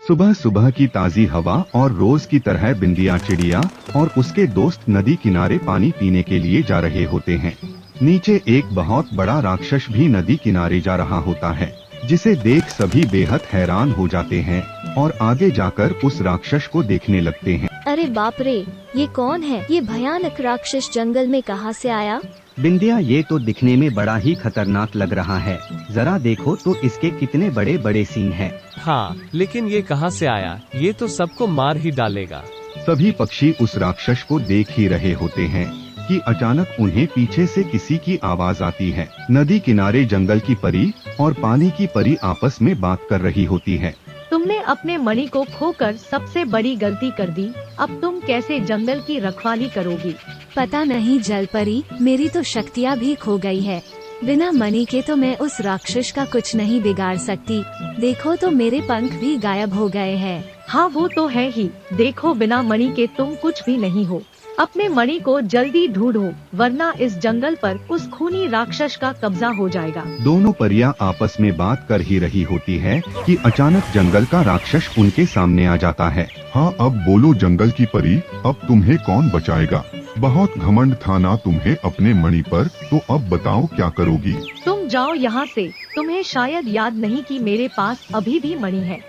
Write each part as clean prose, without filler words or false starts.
सुबह सुबह की ताज़ी हवा और रोज की तरह बिंदिया चिड़िया और उसके दोस्त नदी किनारे पानी पीने के लिए जा रहे होते हैं। नीचे एक बहुत बड़ा राक्षस भी नदी किनारे जा रहा होता है, जिसे देख सभी बेहद हैरान हो जाते हैं और आगे जाकर उस राक्षस को देखने लगते हैं। अरे बाप रे, ये कौन है? ये भयानक राक्षस जंगल में कहाँ से आया? बिंदिया, ये तो दिखने में बड़ा ही खतरनाक लग रहा है। जरा देखो तो इसके कितने बड़े बड़े सींग हैं। हाँ, लेकिन ये कहाँ से आया? ये तो सबको मार ही डालेगा। सभी पक्षी उस राक्षस को देख ही रहे होते हैं कि अचानक उन्हें पीछे से किसी की आवाज आती है। नदी किनारे जंगल की परी और पानी की परी आपस में बात कर रही होती है। तुमने अपने मणि को खोकर सबसे बड़ी गलती कर दी। अब तुम कैसे जंगल की रखवाली करोगी? पता नहीं जलपरी, मेरी तो शक्तियाँ भी खो गई है। बिना मणि के तो मैं उस राक्षस का कुछ नहीं बिगाड़ सकती। देखो तो मेरे पंख भी गायब हो गए हैं। हाँ, वो तो है ही। देखो, बिना मणि के तुम कुछ भी नहीं हो। अपने मणि को जल्दी ढूंढो, वरना इस जंगल पर उस खूनी राक्षस का कब्जा हो जाएगा। दोनों परियां आपस में बात कर ही रही होती है कि अचानक जंगल का राक्षस उनके सामने आ जाता है। हाँ, अब बोलो जंगल की परी, अब तुम्हें कौन बचाएगा? बहुत घमंड था ना तुम्हें अपने मणि पर, तो अब बताओ क्या करोगी? तुम जाओ यहाँ से। तुम्हें शायद याद नहीं कि मेरे पास अभी भी मणि है।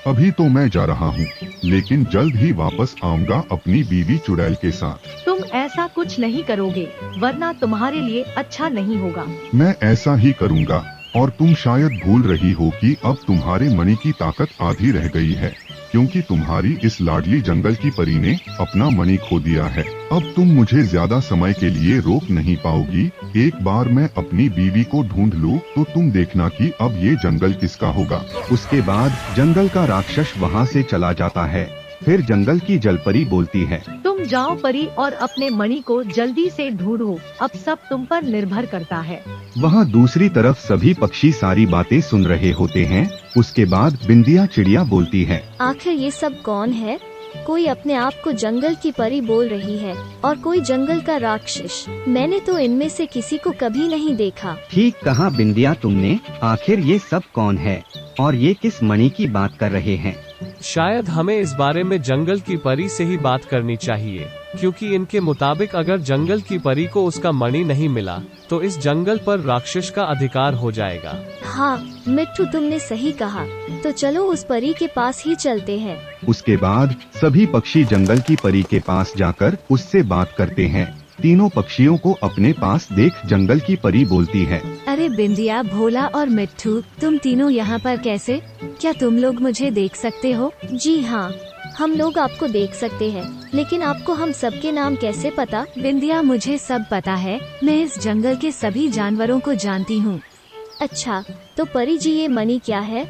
अभी तो मैं जा रहा हूँ, लेकिन जल्द ही वापस आऊँगा अपनी बीवी चुड़ैल के साथ। तुम ऐसा कुछ नहीं करोगे, वरना तुम्हारे लिए अच्छा नहीं होगा। मैं ऐसा ही करूँगा, और तुम शायद भूल रही हो कि अब तुम्हारे मणि की ताकत आधी रह गई है, क्योंकि तुम्हारी इस लाडली जंगल की परी ने अपना मणि खो दिया है। अब तुम मुझे ज्यादा समय के लिए रोक नहीं पाओगी। एक बार मैं अपनी बीवी को ढूंढ लूं, तो तुम देखना कि अब ये जंगल किसका होगा। उसके बाद जंगल का राक्षस वहाँ से चला जाता है। फिर जंगल की जलपरी बोलती है, तुम जाओ परी और अपने मणि को जल्दी से ढूंढो। अब सब तुम पर निर्भर करता है। वहाँ दूसरी तरफ सभी पक्षी सारी बातें सुन रहे होते हैं। उसके बाद बिंदिया चिड़िया बोलती है, आखिर ये सब कौन है? कोई अपने आप को जंगल की परी बोल रही है और कोई जंगल का राक्षस। मैंने तो इनमें से किसी को कभी नहीं देखा। ठीक कहा बिंदिया तुमने। आखिर ये सब कौन है और ये किस मणि की बात कर रहे हैं? शायद हमें इस बारे में जंगल की परी से ही बात करनी चाहिए, क्योंकि इनके मुताबिक अगर जंगल की परी को उसका मणि नहीं मिला तो इस जंगल पर राक्षस का अधिकार हो जाएगा। हाँ मिट्टू, तुमने सही कहा। तो चलो उस परी के पास ही चलते हैं। उसके बाद सभी पक्षी जंगल की परी के पास जाकर उससे बात करते हैं। तीनों पक्षियों को अपने पास देख जंगल की परी बोलती है, अरे बिंदिया, भोला और मिट्टू, तुम तीनों यहाँ पर कैसे? क्या तुम लोग मुझे देख सकते हो? जी हाँ, हम लोग आपको देख सकते हैं, लेकिन आपको हम सबके नाम कैसे पता? बिंदिया, मुझे सब पता है। मैं इस जंगल के सभी जानवरों को जानती हूँ। अच्छा, तो परी जी, ये मणि क्या है?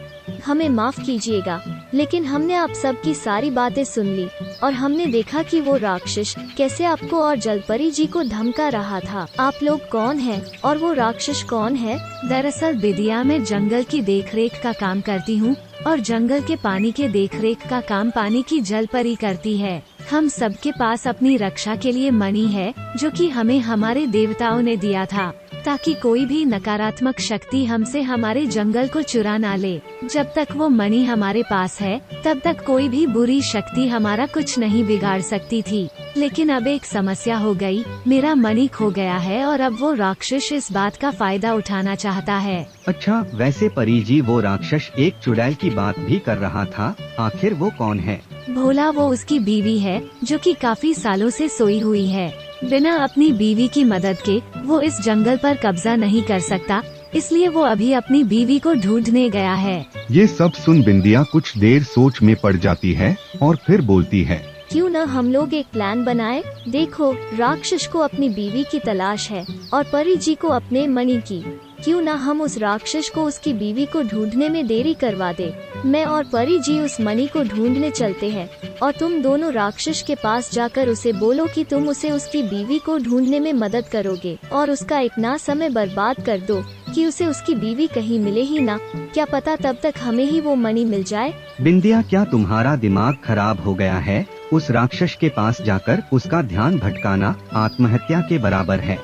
हमें माफ कीजिएगा, लेकिन हमने आप सबकी सारी बातें सुन ली और हमने देखा कि वो राक्षस कैसे आपको और जलपरी जी को धमका रहा था। आप लोग कौन हैं और वो राक्षस कौन है? दरअसल बिंदिया, मैं जंगल की देखरेख का काम करती हूँ और जंगल के पानी के देखरेख का काम पानी की जलपरी करती है। हम सबके पास अपनी रक्षा के लिए मणि है, जो कि हमें हमारे देवताओं ने दिया था, ताकि कोई भी नकारात्मक शक्ति हमसे हमारे जंगल को चुरा ना ले। जब तक वो मणि हमारे पास है, तब तक कोई भी बुरी शक्ति हमारा कुछ नहीं बिगाड़ सकती थी। लेकिन अब एक समस्या हो गई, मेरा मणि खो गया है और अब वो राक्षस इस बात का फायदा उठाना चाहता है। अच्छा, वैसे परी जी, वो राक्षस एक चुड़ैल की बात भी कर रहा था। आखिर वो कौन है? भोला, वो उसकी बीवी है, जो कि काफी सालों से सोई हुई है। बिना अपनी बीवी की मदद के वो इस जंगल पर कब्जा नहीं कर सकता, इसलिए वो अभी अपनी बीवी को ढूंढने गया है। ये सब सुन बिंदिया कुछ देर सोच में पड़ जाती है और फिर बोलती है, क्यों न हम लोग एक प्लान बनाए? देखो, राक्षस को अपनी बीवी की तलाश है और परी जी को अपने मणि की। क्यों न हम उस राक्षस को उसकी बीवी को ढूंढने में देरी करवा दे। मैं और परी जी उस मणि को ढूंढने चलते हैं और तुम दोनों राक्षस के पास जाकर उसे बोलो कि तुम उसे उसकी बीवी को ढूंढने में मदद करोगे और उसका इतना समय बर्बाद कर दो कि उसे उसकी बीवी कहीं मिले ही ना। क्या पता तब तक हमें ही वो मणि मिल जाए। बिंदिया, क्या तुम्हारा दिमाग खराब हो गया है? उस राक्षस के पास जाकर उसका ध्यान भटकाना आत्महत्या के बराबर है।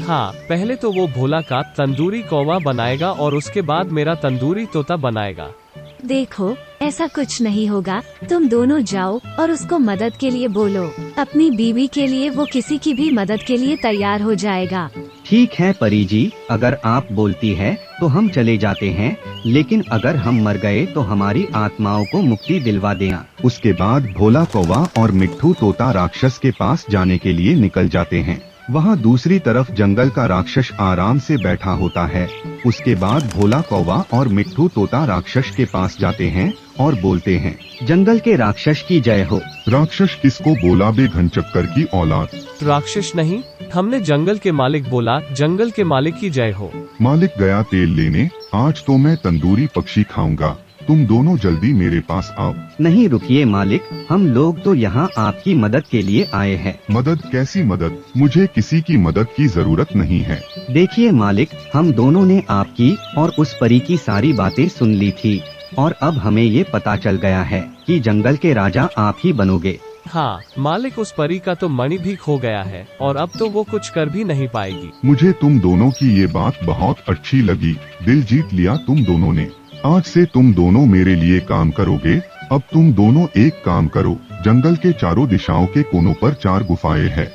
हाँ, पहले तो वो भोला का तंदूरी कौवा बनाएगा और उसके बाद मेरा तंदूरी तोता बनाएगा। देखो, ऐसा कुछ नहीं होगा। तुम दोनों जाओ और उसको मदद के लिए बोलो। अपनी बीवी के लिए वो किसी की भी मदद के लिए तैयार हो जाएगा। ठीक है परी जी, अगर आप बोलती है तो हम चले जाते हैं, लेकिन अगर हम मर गए तो हमारी आत्माओं को मुक्ति दिलवा देना। उसके बाद भोला कौवा और मिट्ठू तोता राक्षस के पास जाने के लिए निकल जाते हैं। वहाँ दूसरी तरफ जंगल का राक्षस आराम से बैठा होता है। उसके बाद भोला कौवा और मिट्ठू तोता राक्षस के पास जाते हैं और बोलते हैं, जंगल के राक्षस की जय हो। राक्षस किसको बोला बे घनचक्कर की औलाद? राक्षस नहीं, हमने जंगल के मालिक बोला, जंगल के मालिक की जय हो। मालिक गया तेल लेने, आज तो मैं तंदूरी पक्षी खाऊंगा। तुम दोनों जल्दी मेरे पास आओ। नहीं रुकिए मालिक, हम लोग तो यहाँ आपकी मदद के लिए आए हैं। मदद? कैसी मदद? मुझे किसी की मदद की जरूरत नहीं है। देखिए मालिक, हम दोनों ने आपकी और उस परी की सारी बातें सुन ली थी और अब हमें ये पता चल गया है कि जंगल के राजा आप ही बनोगे। हाँ मालिक, उस परी का तो मणि भी खो गया है और अब तो वो कुछ कर भी नहीं पाएगी। मुझे तुम दोनों की ये बात बहुत अच्छी लगी। दिल जीत लिया तुम दोनों ने। आज से तुम दोनों मेरे लिए काम करोगे। अब तुम दोनों एक काम करो, जंगल के चारों दिशाओं के कोनों पर 4 गुफाएं हैं।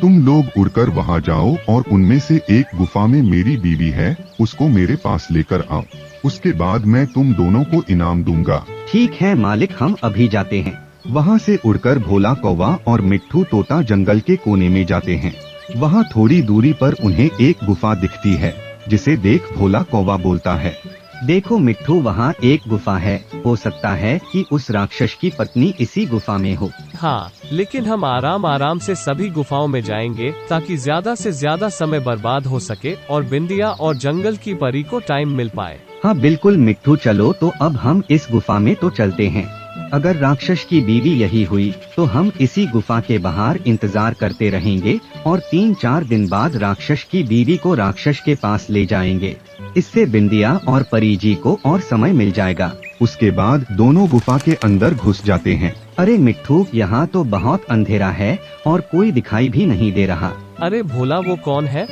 तुम लोग उड़कर वहां जाओ और उनमें से एक गुफा में मेरी बीवी है, उसको मेरे पास लेकर आओ। उसके बाद मैं तुम दोनों को इनाम दूंगा। ठीक है मालिक, हम अभी जाते हैं। वहाँ से उड़कर भोला कौवा और मिट्ठू तोता जंगल के कोने में जाते हैं। वहाँ थोड़ी दूरी पर उन्हें एक गुफा दिखती है, जिसे देख भोला कौवा बोलता है, देखो मिट्ठू, वहाँ एक गुफा है। हो सकता है कि उस राक्षस की पत्नी इसी गुफा में हो। हाँ, लेकिन हम आराम आराम से सभी गुफाओं में जाएंगे ताकि ज्यादा से ज्यादा समय बर्बाद हो सके और बिंदिया और जंगल की परी को टाइम मिल पाए। हाँ बिल्कुल मिट्ठू, चलो तो अब हम इस गुफा में तो चलते हैं। अगर राक्षस की बीवी यही हुई तो हम इसी गुफा के बाहर इंतजार करते रहेंगे और 3-4 दिन बाद राक्षस की बीवी को राक्षस के पास ले जाएंगे। इससे बिंदिया और परी जी को और समय मिल जाएगा। उसके बाद दोनों गुफा के अंदर घुस जाते हैं। अरे मिट्ठू, यहाँ तो बहुत अंधेरा है और कोई दिखाई भी नहीं दे रहा। अरे भोला, वो कौन है?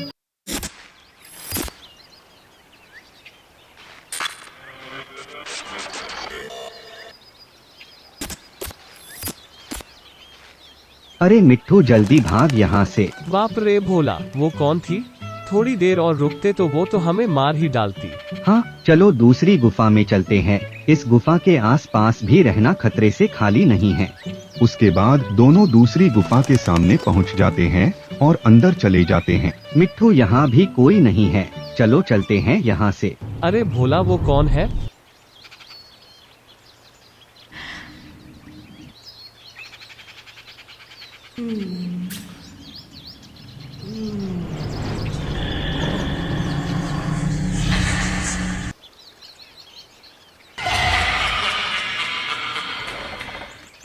अरे मिट्ठू, जल्दी भाग यहाँ से। बाप रे भोला, वो कौन थी? थोड़ी देर और रुकते तो वो तो हमें मार ही डालती। हाँ चलो दूसरी गुफा में चलते हैं। इस गुफा के आसपास भी रहना खतरे से खाली नहीं है। उसके बाद दोनों दूसरी गुफा के सामने पहुंच जाते हैं और अंदर चले जाते हैं। मिट्ठू, यहाँ भी कोई नहीं है, चलो चलते हैं यहाँ से। अरे भोला, वो कौन है?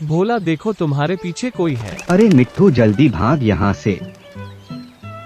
भोला देखो, तुम्हारे पीछे कोई है। अरे मिट्ठू, जल्दी भाग यहाँ से।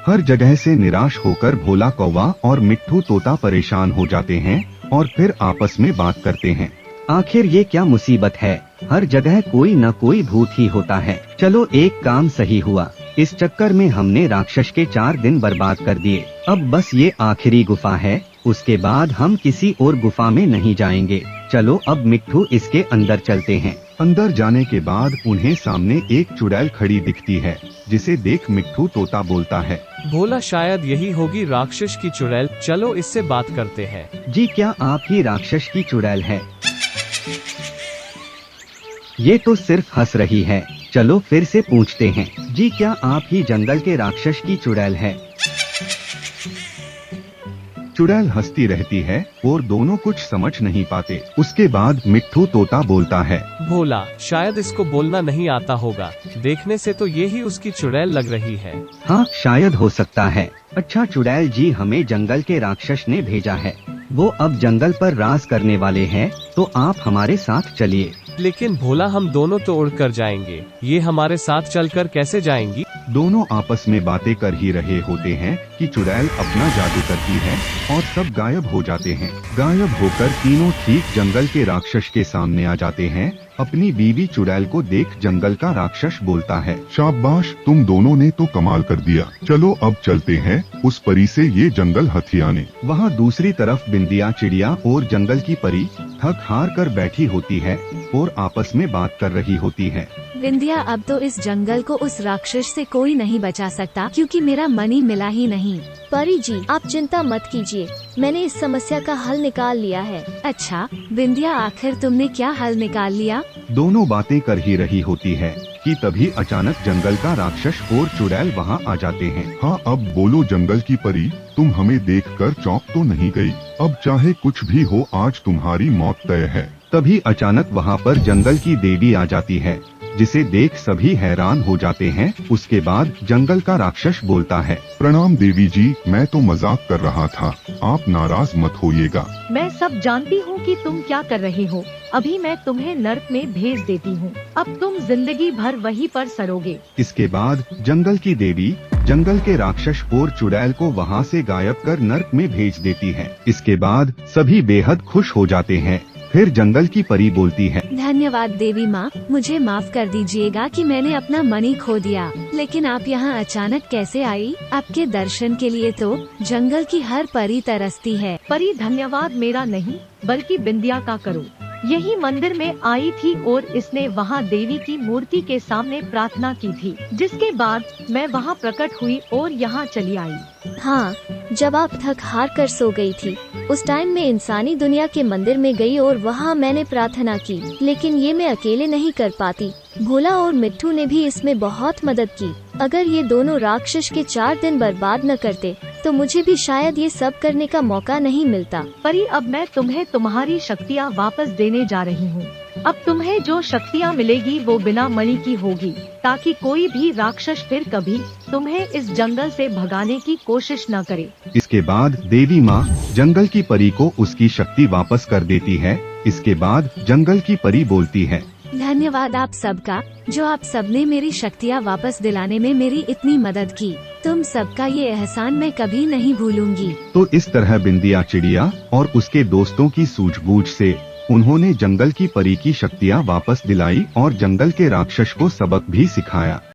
हर जगह से निराश होकर भोला कौवा और मिट्ठू तोता परेशान हो जाते हैं और फिर आपस में बात करते हैं। आखिर ये क्या मुसीबत है, हर जगह कोई न कोई भूत ही होता है। चलो एक काम सही हुआ, इस चक्कर में हमने राक्षस के 4 दिन बर्बाद कर दिए। अब बस ये आखिरी गुफा है, उसके बाद हम किसी और गुफा में नहीं जाएंगे। चलो अब मिट्ठू, इसके अंदर चलते हैं। अंदर जाने के बाद उन्हें सामने एक चुड़ैल खड़ी दिखती है, जिसे देख मिट्ठू तोता बोलता है, भोला शायद यही होगी राक्षस की चुड़ैल, चलो इससे बात करते हैं। जी, क्या आप ही राक्षस की चुड़ैल है? ये तो सिर्फ हंस रही है, चलो फिर से पूछते हैं। जी, क्या आप ही जंगल के राक्षस की चुड़ैल है? चुड़ैल हंसती रहती है और दोनों कुछ समझ नहीं पाते। उसके बाद मिट्ठू तोता बोलता है, भोला शायद इसको बोलना नहीं आता होगा, देखने से तो ये ही उसकी चुड़ैल लग रही है। हाँ शायद हो सकता है। अच्छा चुड़ैल जी, हमें जंगल के राक्षस ने भेजा है, वो अब जंगल पर राज करने वाले हैं, तो आप हमारे साथ चलिए। लेकिन भोला, हम दोनों तो उड़कर जाएंगे, ये हमारे साथ चलकर कैसे जाएंगी? दोनों आपस में बातें कर ही रहे होते हैं कि चुड़ैल अपना जादू करती है और सब गायब हो जाते हैं। गायब होकर तीनों ठीक जंगल के राक्षस के सामने आ जाते हैं। अपनी बीवी चुड़ैल को देख जंगल का राक्षस बोलता है, शाबाश, तुम दोनों ने तो कमाल कर दिया। चलो अब चलते हैं उस परी से ये जंगल हथियाने। वहाँ दूसरी तरफ बिंदिया चिड़िया और जंगल की परी थक हार कर बैठी होती है और आपस में बात कर रही होती है। बिंदिया, अब तो इस जंगल को उस राक्षस से कोई नहीं बचा सकता क्योंकि मेरा मणि मिला ही नहीं। परी जी, आप चिंता मत कीजिए, मैंने इस समस्या का हल निकाल लिया है। अच्छा बिंदिया, आखिर तुमने क्या हल निकाल लिया? दोनों बातें कर ही रही होती है कि तभी अचानक जंगल का राक्षस और चुड़ैल वहाँ आ जाते हैं। हाँ, अब बोलो जंगल की परी, तुम हमें देखकर चौंक तो नहीं गई? अब चाहे कुछ भी हो, आज तुम्हारी मौत तय है। तभी अचानक वहाँ पर जंगल की देवी आ जाती है, जिसे देख सभी हैरान हो जाते हैं। उसके बाद जंगल का राक्षस बोलता है, प्रणाम देवी जी, मैं तो मजाक कर रहा था, आप नाराज मत होइएगा। मैं सब जानती हूँ कि तुम क्या कर रहे हो। अभी मैं तुम्हें नर्क में भेज देती हूँ। अब तुम जिंदगी भर वहीं पर सरोगे। इसके बाद जंगल की देवी जंगल के राक्षस और चुड़ैल को वहाँ से गायब कर नर्क में भेज देती है। इसके बाद सभी बेहद खुश हो जाते हैं। फिर जंगल की परी बोलती है, धन्यवाद देवी माँ, मुझे माफ कर दीजिएगा कि मैंने अपना मणि खो दिया। लेकिन आप यहाँ अचानक कैसे आई? आपके दर्शन के लिए तो जंगल की हर परी तरसती है। परी, धन्यवाद मेरा नहीं बल्कि बिंदिया का करो। यही मंदिर में आई थी और इसने वहाँ देवी की मूर्ति के सामने प्रार्थना की थी, जिसके बाद मैं वहाँ प्रकट हुई और यहाँ चली आई। हाँ, जब आप थक हार कर सो गई थी, उस टाइम मैं इंसानी दुनिया के मंदिर में गई और वहाँ मैंने प्रार्थना की। लेकिन ये मैं अकेले नहीं कर पाती, भोला और मिट्ठू ने भी इसमें बहुत मदद की। अगर ये दोनों राक्षस के 4 दिन बर्बाद न करते तो मुझे भी शायद ये सब करने का मौका नहीं मिलता। परी, अब मैं तुम्हें तुम्हारी शक्तियाँ वापस देने जा रही हूँ। अब तुम्हें जो शक्तियाँ मिलेगी वो बिना मणि की होगी, ताकि कोई भी राक्षस फिर कभी तुम्हें इस जंगल से भगाने की कोशिश न करे। इसके बाद देवी माँ जंगल की परी को उसकी शक्ति वापस कर देती है। इसके बाद जंगल की परी बोलती है, धन्यवाद आप सबका, जो आप सबने मेरी शक्तियाँ वापस दिलाने में मेरी इतनी मदद की। तुम सबका ये एहसान मैं कभी नहीं भूलूंगी। तो इस तरह बिंदिया चिड़िया और उसके दोस्तों की सूझबूझ से उन्होंने जंगल की परी की शक्तियाँ वापस दिलाई और जंगल के राक्षस को सबक भी सिखाया।